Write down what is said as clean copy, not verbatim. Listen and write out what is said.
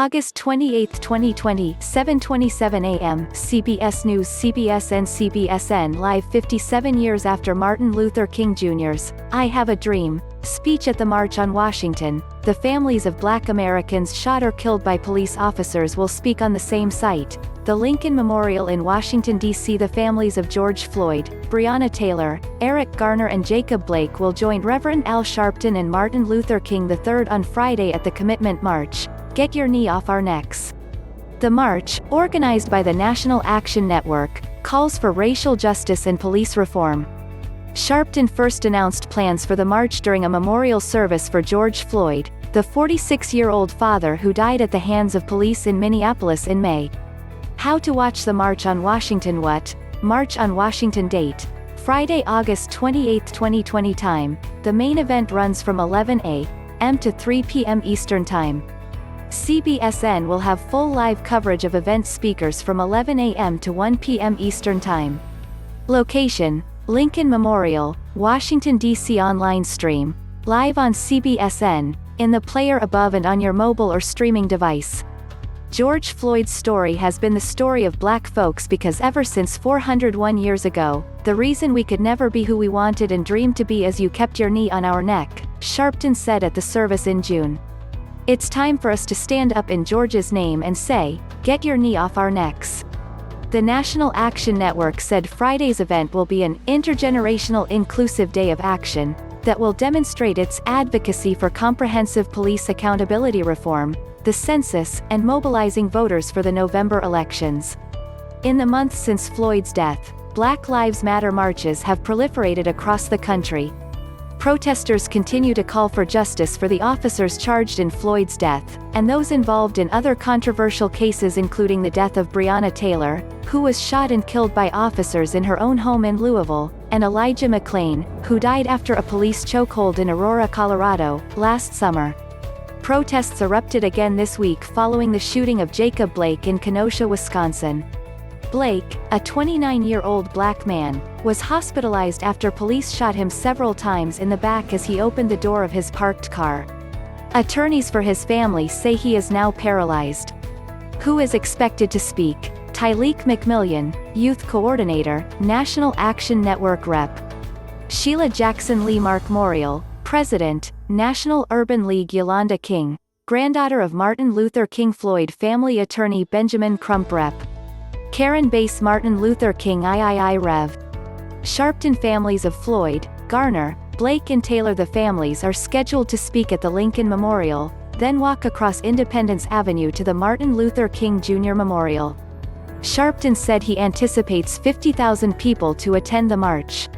August 28, 2020, 7:27 a.m. CBS News CBSN Live 57 years after Martin Luther King Jr.'s "I Have a Dream" speech at the March on Washington. The families of Black Americans shot or killed by police officers will speak on the same site, the Lincoln Memorial in Washington, D.C. The families of George Floyd, Breonna Taylor, Garner and Jacob Blake will join Reverend Al Sharpton and Martin Luther King III on Friday at the Commitment March. Get your knee off our necks. The march, organized by the National Action Network, calls for racial justice and police reform. Sharpton first announced plans for the march during a memorial service for George Floyd, the 46-year-old father who died at the hands of police in Minneapolis in May. How to watch the March on WashingtonWhat? March on WashingtonDate. Friday, August 28, 2020 time. The main event runs from 11 a.m. to 3 p.m. Eastern Time. CBSN will have full live coverage of event speakers from 11 a.m. to 1 p.m. Eastern Time. Location: Lincoln Memorial, Washington, D.C. Online stream. Live on CBSN, in the player above and on your mobile or streaming device. George Floyd's story has been the story of Black folks because ever since 401 years ago, the reason we could never be who we wanted and dreamed to be is you kept your knee on our neck, Sharpton said at the service in June. It's time for us to stand up in George's name and say, get your knee off our necks. The National Action Network said Friday's event will be an intergenerational inclusive day of action that will demonstrate its advocacy for comprehensive police accountability reform, the census, and mobilizing voters for the November elections. In the months since Floyd's death, Black Lives Matter marches have proliferated across the country. Protesters continue to call for justice for the officers charged in Floyd's death, and those involved in other controversial cases including the death of Breonna Taylor, who was shot and killed by officers in her own home in Louisville, and Elijah McClain, who died after a police chokehold in Aurora, Colorado, last summer. Protests erupted again this week following the shooting of Jacob Blake in Kenosha, Wisconsin. Blake, a 29-year-old Black man, was hospitalized after police shot him several times in the back as he opened the door of his parked car. Attorneys for his family say he is now paralyzed. Who is expected to speak? Tylik McMillian, Youth Coordinator, National Action Network Rep. Sheila Jackson LeeMarc Morial, President, National Urban LeagueYolanda King, granddaughter of Martin Luther KingFloyd family attorney Benjamin CrumpRep. Karen BassMartin Luther King IIIRev. SharptonFamilies of Floyd, Garner, Blake and Taylor. The families are scheduled to speak at the Lincoln Memorial, then walk across Independence Avenue to the Martin Luther King Jr. Memorial. Sharpton said he anticipates 50,000 people to attend the march.